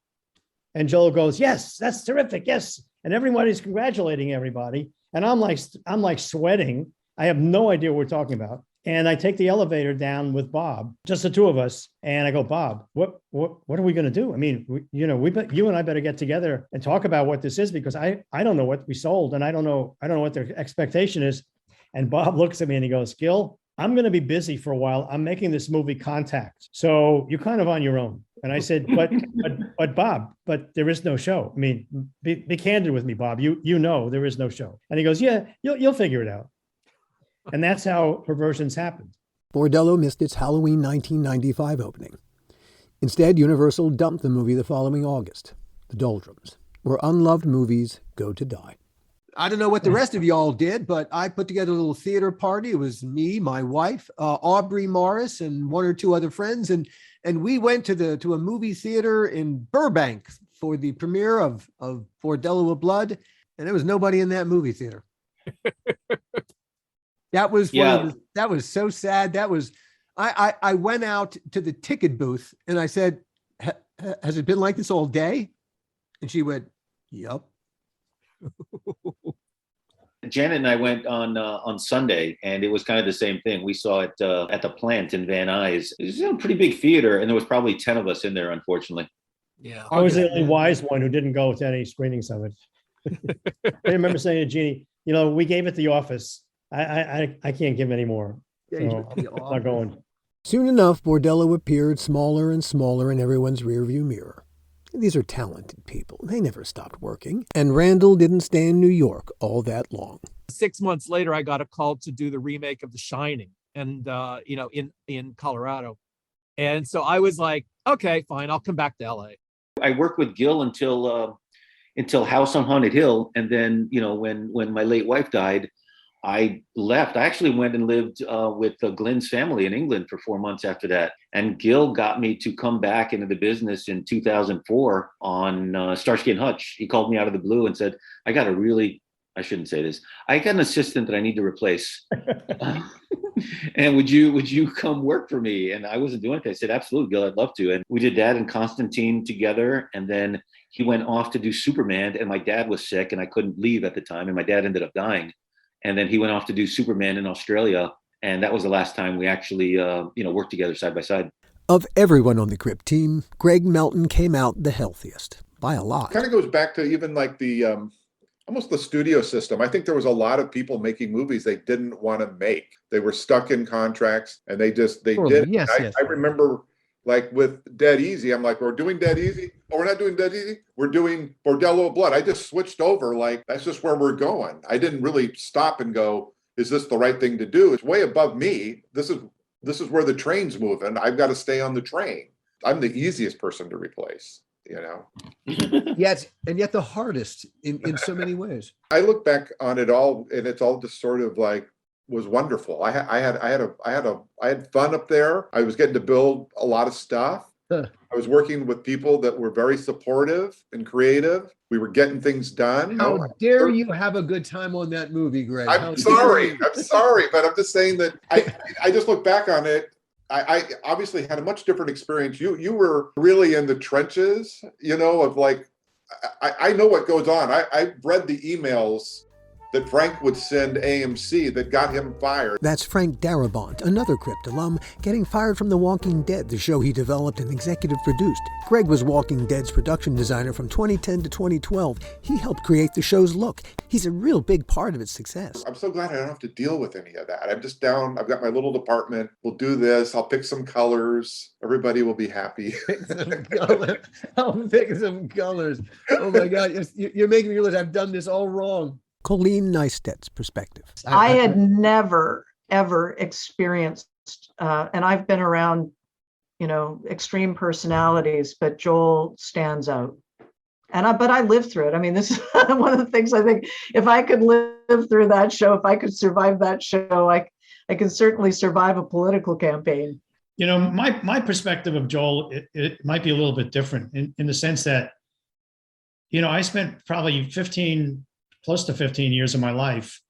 And Joel goes, yes, that's terrific. Yes. And everybody's congratulating everybody. And I'm like sweating. I have no idea what we're talking about. And I take the elevator down with Bob, just the two of us. And I go, Bob, what are we going to do? I mean, you and I better get together and talk about what this is, because I don't know what we sold. And I don't know what their expectation is. And Bob looks at me and he goes, Gil, I'm going to be busy for a while. I'm making this movie Contact. So you're kind of on your own. And I said, but Bob, there is no show. I mean, be candid with me, Bob. You know there is no show. And he goes, yeah, you'll figure it out. And that's how Perversions happened. Bordello missed its Halloween 1995 opening. Instead, Universal dumped the movie the following August, The Doldrums, where unloved movies go to die. I don't know what the rest of y'all did, but I put together a little theater party. It was me, my wife, Aubrey Morris, and one or two other friends. And we went to a movie theater in Burbank, for the premiere of Bordello of Blood, and there was nobody in that movie theater. That was that was so sad. That was I went out to the ticket booth and I said, has it been like this all day? And she went, yep. Janet and I went on Sunday, and it was kind of the same thing. We saw it at the Plant in Van Nuys. It was a pretty big theater, and there was probably 10 of us in there, unfortunately. Yeah. I was the only wise one who didn't go to any screenings of it. I remember saying to Jeannie, we gave it the office. I can't give any more. So I'm not going. Soon enough, Bordello appeared smaller and smaller in everyone's rearview mirror. These are talented people. They never stopped working. And Randall didn't stay in New York all that long. 6 months later, I got a call to do the remake of The Shining, and in Colorado. And so I was like, okay, fine, I'll come back to LA. I worked with Gil until House on Haunted Hill, and then when my late wife died, I left. I actually went and lived with Glenn's family in England for 4 months after that. And Gil got me to come back into the business in 2004 on Starsky and Hutch. He called me out of the blue and said, I shouldn't say this. I got an assistant that I need to replace. And would you come work for me? And I wasn't doing it. I said, absolutely, Gil, I'd love to. And we did that and Constantine together. And then he went off to do Superman, and my dad was sick and I couldn't leave at the time. And my dad ended up dying. And then he went off to do Superman in Australia. And that was the last time we actually, worked together side by side. Of everyone on the Crypt team, Greg Melton came out the healthiest by a lot. Kind of goes back to even like the almost the studio system. I think there was a lot of people making movies they didn't want to make. They were stuck in contracts, and they did. Yes, I remember, like with Dead Easy, I'm like, we're doing Dead Easy. Oh, we're not doing Dead Easy. We're doing Bordello of Blood. I just switched over. Like, that's just where we're going. I didn't really stop and go, is this the right thing to do? It's way above me. This is where the train's moving. I've got to stay on the train. I'm the easiest person to replace, Yes, and yet the hardest in so many ways. I look back on it all, and it's all just sort of like was wonderful. I had fun up there. I was getting to build a lot of stuff. I was working with people that were very supportive and creative. We were getting things done. How dare you have a good time on that movie, Greg? I'm sorry, but I'm just saying that I just look back on it. I obviously had a much different experience. You were really in the trenches, of like, I know what goes on. I read the emails that Frank would send AMC that got him fired. That's Frank Darabont, another Crypt alum, getting fired from The Walking Dead, the show he developed and executive produced. Greg was Walking Dead's production designer from 2010 to 2012. He helped create the show's look. He's a real big part of its success. I'm so glad I don't have to deal with any of that. I'm just down. I've got my little department. We'll do this. I'll pick some colors. Everybody will be happy. I'll pick some colors. Oh my God. You're making me realize I've done this all wrong. Colleen Neistat's perspective. I had never, ever experienced, and I've been around, extreme personalities, but Joel stands out. But I lived through it. I mean, this is one of the things I think, if I could live through that show, if I could survive that show, I can certainly survive a political campaign. My perspective of Joel, it might be a little bit different in the sense that, I spent probably close to 15 years of my life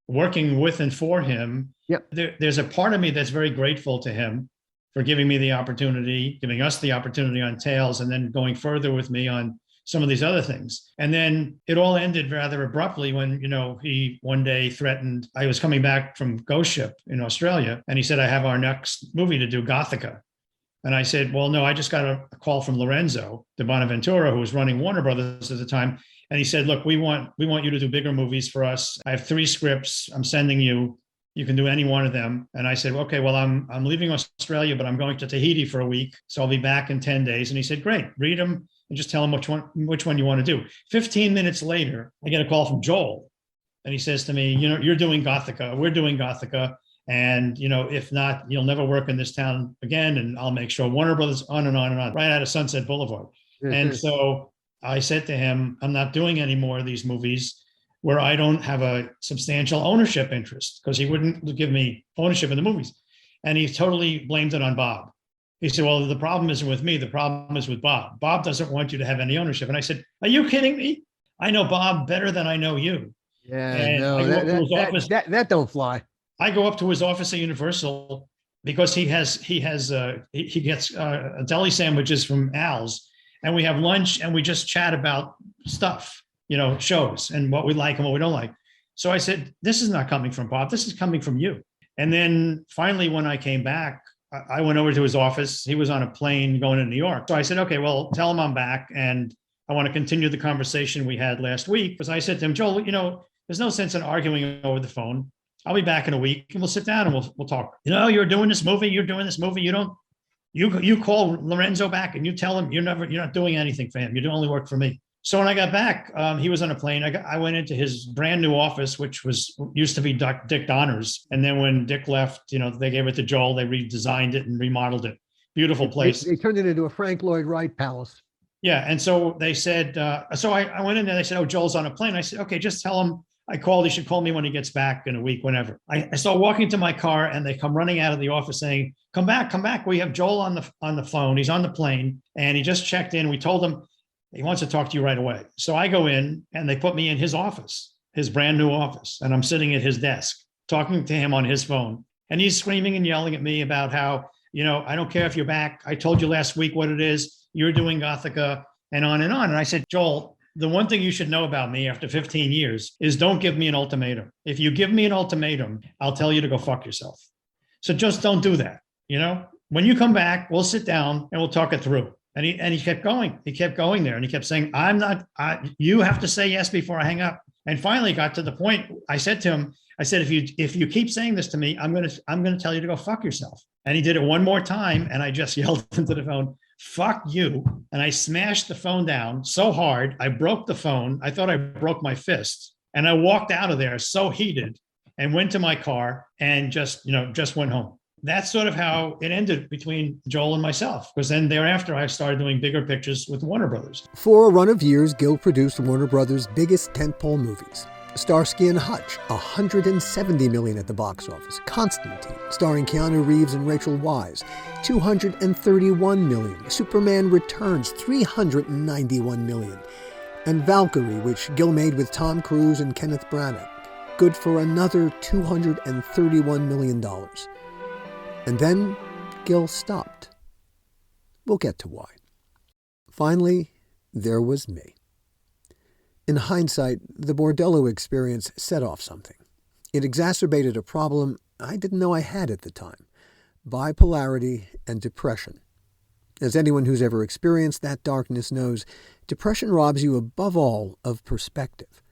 working with and for him. Yep. There's a part of me that's very grateful to him for giving me the opportunity, giving us the opportunity on Tales, and then going further with me on some of these other things. And then it all ended rather abruptly when, he one day threatened, I was coming back from Ghost Ship in Australia, and he said, I have our next movie to do, Gothica. And I said, well, no, I just got a call from Lorenzo de Bonaventura, who was running Warner Brothers at the time. And he said, look, we want you to do bigger movies for us. I have 3 scripts I'm sending you. You can do any one of them. And I said, okay, well, I'm leaving Australia, but I'm going to Tahiti for a week. So I'll be back in 10 days. And he said, great, read them and just tell them which one you want to do. 15 minutes later, I get a call from Joel. And he says to me, you're doing Gothica. We're doing Gothica. And, if not, you'll never work in this town again. And I'll make sure Warner Brothers on and on and on, right out of Sunset Boulevard. And so I said to him, I'm not doing any more of these movies where I don't have a substantial ownership interest, because he wouldn't give me ownership in the movies. And he totally blamed it on Bob. He said, well, the problem isn't with me. The problem is with Bob. Bob doesn't want you to have any ownership. And I said, are you kidding me? I know Bob better than I know you. Yeah, And no, I go up to his office. that don't fly. I go up to his office at Universal because he gets deli sandwiches from Al's, and we have lunch and we just chat about stuff, shows and what we like and what we don't like. So I said, this is not coming from Bob. This is coming from you. And then finally, when I came back, I went over to his office. He was on a plane going to New York. So I said, okay, well, tell him I'm back. And I want to continue the conversation we had last week. Because I said to him, Joel, there's no sense in arguing over the phone. I'll be back in a week and we'll sit down and we'll talk. You're doing this movie. You call Lorenzo back and you tell him you're not doing anything for him. You only work for me. So when I got back, he was on a plane. I went into his brand new office, which used to be Dick Donner's. And then when Dick left, they gave it to Joel. They redesigned it and remodeled it. Beautiful place. They turned it into a Frank Lloyd Wright palace. Yeah. And so they said, so I went in there. They said, oh, Joel's on a plane. I said, okay, just tell him I called. He should call me when he gets back in a week, whenever. I start walking to my car and they come running out of the office saying, come back. We have Joel on the phone. He's on the plane and he just checked in. We told him he wants to talk to you right away. So I go in and they put me in his office, his brand new office. And I'm sitting at his desk talking to him on his phone. And he's screaming and yelling at me about how, I don't care if you're back. I told you last week what it is. You're doing Gothica and on and on. And I said, Joel, the one thing you should know about me after 15 years is don't give me an ultimatum. If you give me an ultimatum, I'll tell you to go fuck yourself. So just don't do that. When you come back, we'll sit down and we'll talk it through. And he kept going. He kept going there and he kept saying, you have to say yes before I hang up. And finally got to the point. I said to him, if you keep saying this to me, I'm going to tell you to go fuck yourself. And he did it one more time. And I just yelled into the phone, fuck you. And I smashed the phone down so hard. I broke the phone. I thought I broke my fist. And I walked out of there so heated and went to my car and just went home. That's sort of how it ended between Joel and myself, because then thereafter I started doing bigger pictures with Warner Brothers. For a run of years, Gil produced Warner Brothers' biggest tentpole movies. Starsky and Hutch, $170 million at the box office. Constantine, starring Keanu Reeves and Rachel Weisz, $231 million. Superman Returns, $391 million. And Valkyrie, which Gil made with Tom Cruise and Kenneth Branagh, good for another $231 million. And then Gil stopped. We'll get to why. Finally, there was me. In hindsight, the Bordello experience set off something. It exacerbated a problem I didn't know I had at the time: bipolarity and depression. As anyone who's ever experienced that darkness knows, depression robs you above all of perspective.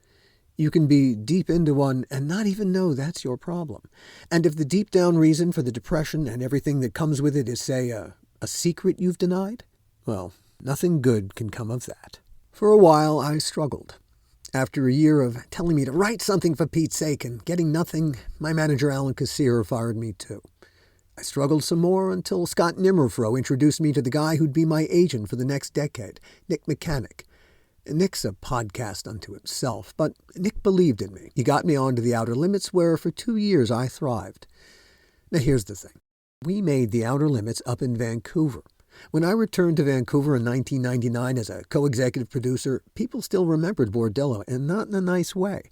You can be deep into one and not even know that's your problem. And if the deep down reason for the depression and everything that comes with it is, say, a secret you've denied, well, nothing good can come of that. For a while, I struggled. After a year of telling me to write something for Pete's sake and getting nothing, my manager Alan Kassir fired me too. I struggled some more until Scott Nimmerfro introduced me to the guy who'd be my agent for the next decade, Nick Mechanic. Nick's a podcast unto himself, but Nick believed in me. He got me onto The Outer Limits, where for 2 years I thrived. Now here's the thing. We made The Outer Limits up in Vancouver. When I returned to Vancouver in 1999 as a co-executive producer, people still remembered Bordello, and not in a nice way.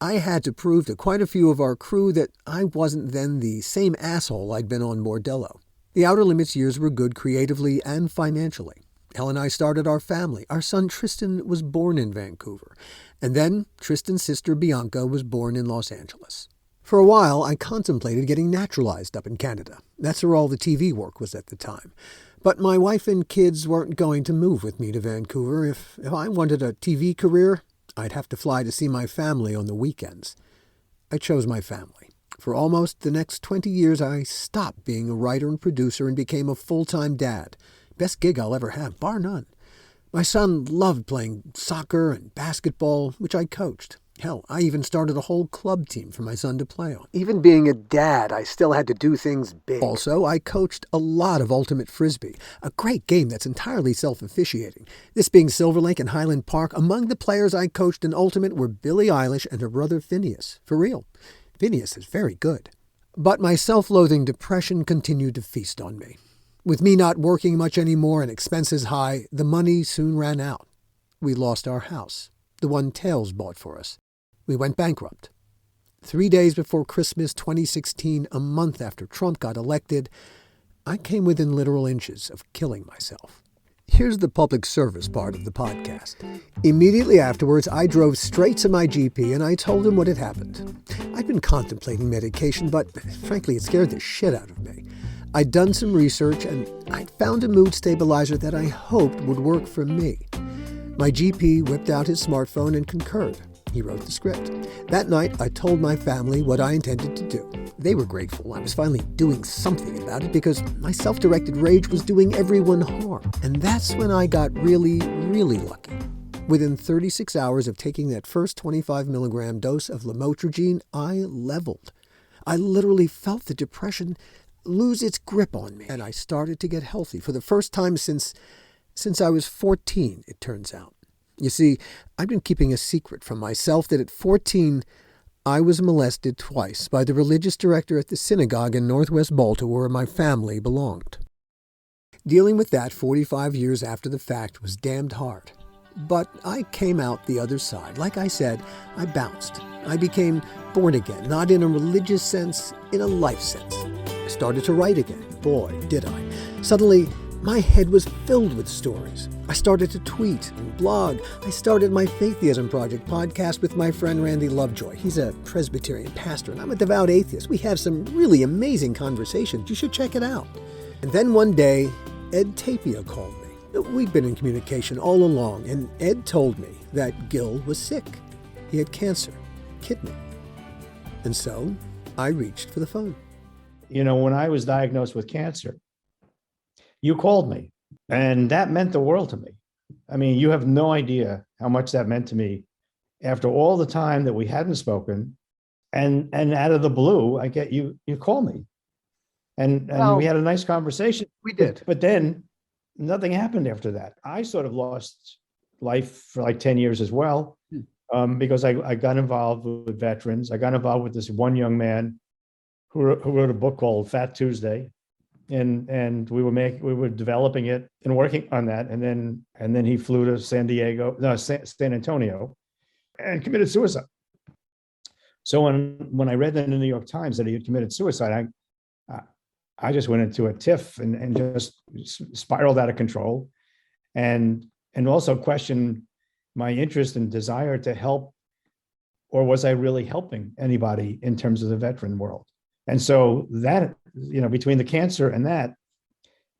I had to prove to quite a few of our crew that I wasn't then the same asshole I'd been on Bordello. The Outer Limits years were good creatively and financially. Hel and I started our family. Our son Tristan was born in Vancouver. And then Tristan's sister Bianca was born in Los Angeles. For a while, I contemplated getting naturalized up in Canada. That's where all the TV work was at the time. But my wife and kids weren't going to move with me to Vancouver. If I wanted a TV career, I'd have to fly to see my family on the weekends. I chose my family. For almost the next 20 years, I stopped being a writer and producer and became a full-time dad. Best gig I'll ever have, bar none. My son loved playing soccer and basketball, which I coached. Hell, I even started a whole club team for my son to play on. Even being a dad, I still had to do things big. Also, I coached a lot of Ultimate Frisbee, a great game that's entirely self-officiating. This being Silver Lake and Highland Park, among the players I coached in Ultimate were Billie Eilish and her brother Phineas. For real. Phineas is very good. But my self-loathing depression continued to feast on me. With me not working much anymore and expenses high, the money soon ran out. We lost our house, the one Tails bought for us. We went bankrupt. 3 days before Christmas 2016, a month after Trump got elected, I came within literal inches of killing myself. Here's the public service part of the podcast. Immediately afterwards, I drove straight to my GP and I told him what had happened. I'd been contemplating medication, but frankly, it scared the shit out of me. I'd done some research and I'd found a mood stabilizer that I hoped would work for me. My GP whipped out his smartphone and concurred. He wrote the script. That night, I told my family what I intended to do. They were grateful I was finally doing something about it because my self-directed rage was doing everyone harm. And that's when I got really, really lucky. Within 36 hours of taking that first 25 milligram dose of lamotrigine, I leveled. I literally felt the depression lose its grip on me, and I started to get healthy for the first time since I was 14, it turns out. You see, I've been keeping a secret from myself that at 14, I was molested twice by the religious director at the synagogue in northwest Baltimore where my family belonged. Dealing with that 45 years after the fact was damned hard. But I came out the other side. Like I said, I bounced. I became born again, not in a religious sense, in a life sense. I started to write again. Boy, did I. Suddenly, my head was filled with stories. I started to tweet and blog. I started my Faiththeism Project podcast with my friend Randy Lovejoy. He's a Presbyterian pastor, and I'm a devout atheist. We have some really amazing conversations. You should check it out. And then one day, Ed Tapia called me. We'd been in communication all along, and Ed told me that Gil was sick. He had cancer, kidney. And so I reached for the phone. You know, when I was diagnosed with cancer, you called me, and that meant the world to me. I mean, you have no idea how much that meant to me after all the time that we hadn't spoken, and out of the blue, I get you call me, and Well, we had a nice conversation. We did. But then nothing happened after that. I sort of lost life for like 10 years as well, because I got involved with veterans. I got involved with this one young man who wrote a book called Fat Tuesday. And we were developing it and working on that. And then he flew to San Antonio and committed suicide. So when I read that in the New York Times that he had committed suicide, I just went into a tiff and just spiraled out of control and also questioned my interest and desire to help, or was I really helping anybody in terms of the veteran world? And so that, between the cancer and that,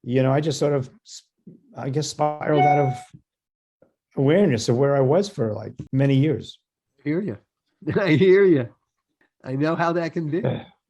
I just sort of, I guess, spiraled out of awareness of where I was for like many years. I hear you. I hear you. I know how that can be.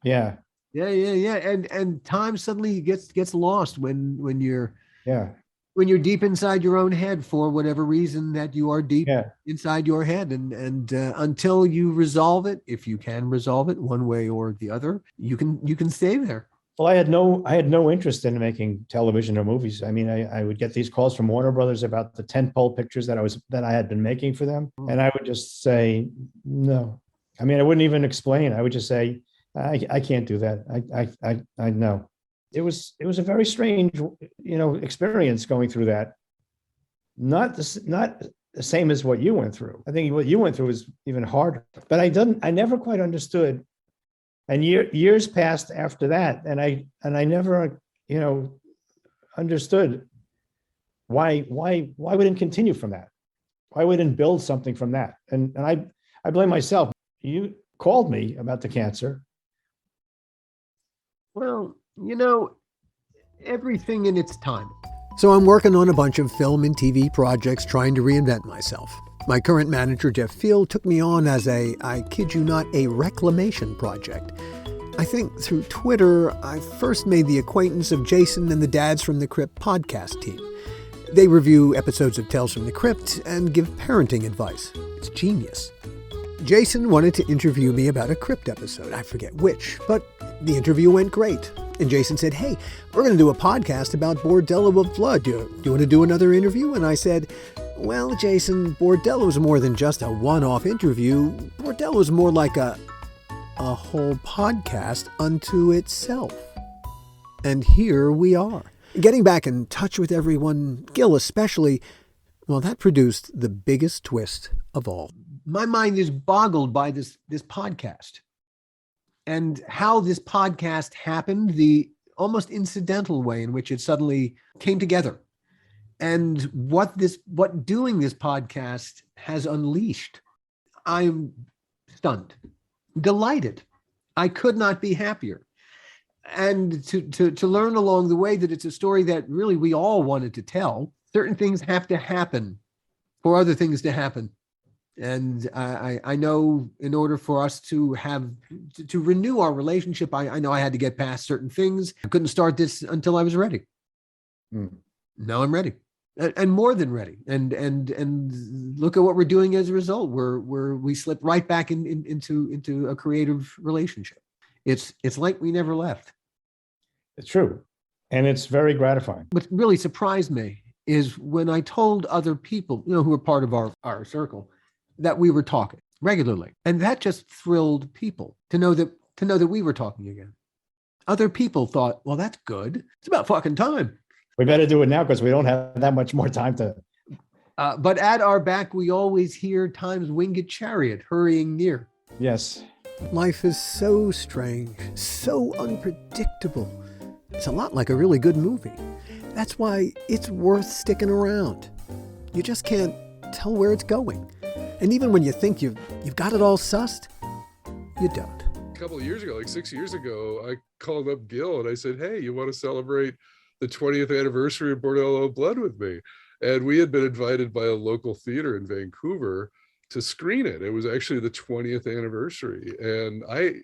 Yeah. Yeah. And time suddenly gets lost when you're deep inside your own head for whatever reason that you are deep inside your head. And until you resolve it, if you can resolve it one way or the other, you can stay there. Well, I had no interest in making television or movies. I mean, I would get these calls from Warner Brothers about the tentpole pictures that I had been making for them. And I would just say, no. I mean, I wouldn't even explain. I would just say, I can't do that. I know. It was a very strange, experience going through that. Not the same as what you went through. I think what you went through was even harder. But I never quite understood. And years passed after that, and I never, understood why we didn't continue from that. Why we didn't build something from that. And I blame myself. You called me about the cancer. Well, everything in its time. So I'm working on a bunch of film and TV projects trying to reinvent myself. My current manager, Jeff Field, took me on as I kid you not, a reclamation project. I think through Twitter, I first made the acquaintance of Jason and the Dads from the Crypt podcast team. They review episodes of Tales from the Crypt and give parenting advice. It's genius. Jason wanted to interview me about a Crypt episode. I forget which, but the interview went great. And Jason said, hey, we're going to do a podcast about Bordello of Blood. Do you want to do another interview? And I said, well, Jason, Bordello is more than just a one-off interview. Bordello is more like a whole podcast unto itself. And here we are. Getting back in touch with everyone, Gil especially, well, that produced the biggest twist of all. My mind is boggled by this podcast and how this podcast happened, the almost incidental way in which it suddenly came together, and what doing this podcast has unleashed. I'm stunned, delighted. I could not be happier. And to learn along the way that it's a story that really we all wanted to tell. Certain things have to happen for other things to happen. And I know in order for us to renew our relationship, I know I had to get past certain things. I couldn't start this until I was ready. Now I'm ready. And more than ready, and look at what we're doing as a result. We slip right back into a creative relationship. It's like we never left. It's true, and it's very gratifying. What really surprised me is when I told other people, who were part of our circle, that we were talking regularly, and that just thrilled people to know that we were talking again. Other people thought, well, that's good. It's about fucking time. We better do it now because we don't have that much more time to. But at our back, we always hear time's winged chariot hurrying near. Yes. Life is so strange, so unpredictable. It's a lot like a really good movie. That's why it's worth sticking around. You just can't tell where it's going. And even when you think you've got it all sussed, you don't. A couple of years ago, like 6 years ago, I called up Gil and I said, hey, you want to celebrate the 20th anniversary of Bordello of Blood with me? And we had been invited by a local theater in Vancouver to screen it. It was actually the 20th anniversary. And I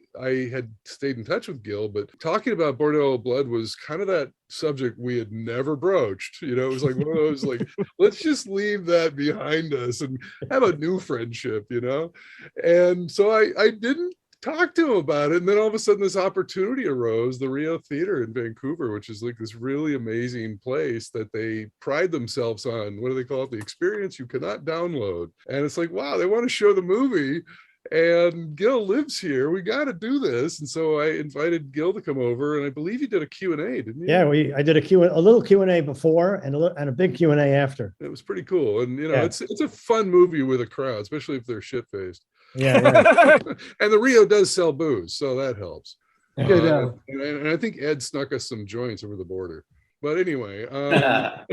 had stayed in touch with Gil, but talking about Bordello of Blood was kind of that subject we had never broached. It was like one of those, like, let's just leave that behind us and have a new friendship, And so I didn't talk to him about it. And then all of a sudden this opportunity arose, the Rio Theater in Vancouver, which is like this really amazing place that they pride themselves on. What do they call it? The experience you cannot download. And it's like, wow, they want to show the movie and Gil lives here. We got to do this. And so I invited Gil to come over, and I believe you did a Q&A, didn't you? Yeah, I did a little Q&A before and a big Q&A after. It was pretty cool. And it's a fun movie with a crowd, especially if they're shit-faced. Yeah, right. And the Rio does sell booze, so that helps. Good, and I think Ed snuck us some joints over the border. But anyway, that,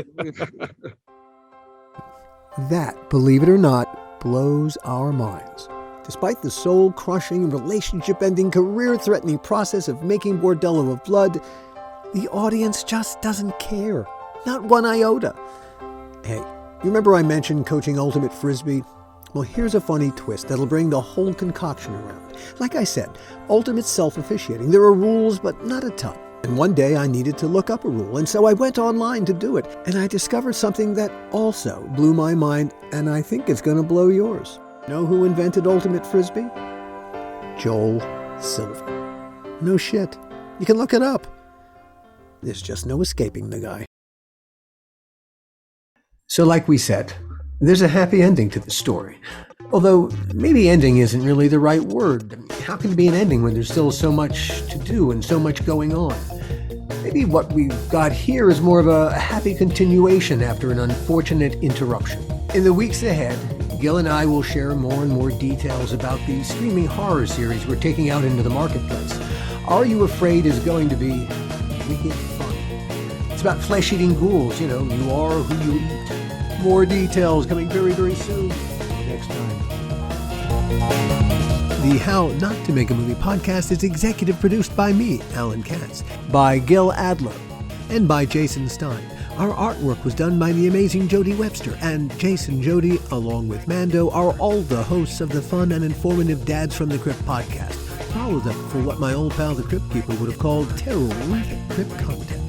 believe it or not, blows our minds. Despite the soul-crushing, relationship-ending, career-threatening process of making Bordello of Blood, the audience just doesn't care. Not one iota. Hey, you remember I mentioned coaching Ultimate Frisbee? Well, here's a funny twist that'll bring the whole concoction around. Like I said, Ultimate self-officiating. There are rules, but not a ton. And one day I needed to look up a rule, and so I went online to do it. And I discovered something that also blew my mind, and I think it's going to blow yours. Know who invented Ultimate Frisbee? Joel Silver. No shit. You can look it up. There's just no escaping the guy. So like we said, there's a happy ending to the story. Although maybe ending isn't really the right word. How can it be an ending when there's still so much to do and so much going on? Maybe what we've got here is more of a happy continuation after an unfortunate interruption. In the weeks ahead, Gil and I will share more and more details about the streaming horror series we're taking out into the marketplace. Are You Afraid is going to be wicked fun. It's about flesh-eating ghouls, you are who you eat. More details coming very, very soon. Next time. The How Not to Make a Movie podcast is executive produced by me, Alan Katz, by Gil Adler, and by Jason Stein. Our artwork was done by the amazing Jody Webster, and Jason Jody, along with Mando, are all the hosts of the fun and informative Dads from the Crypt podcast. Follow them for what my old pal the Crypt Keeper would have called terror-horrific crypt content.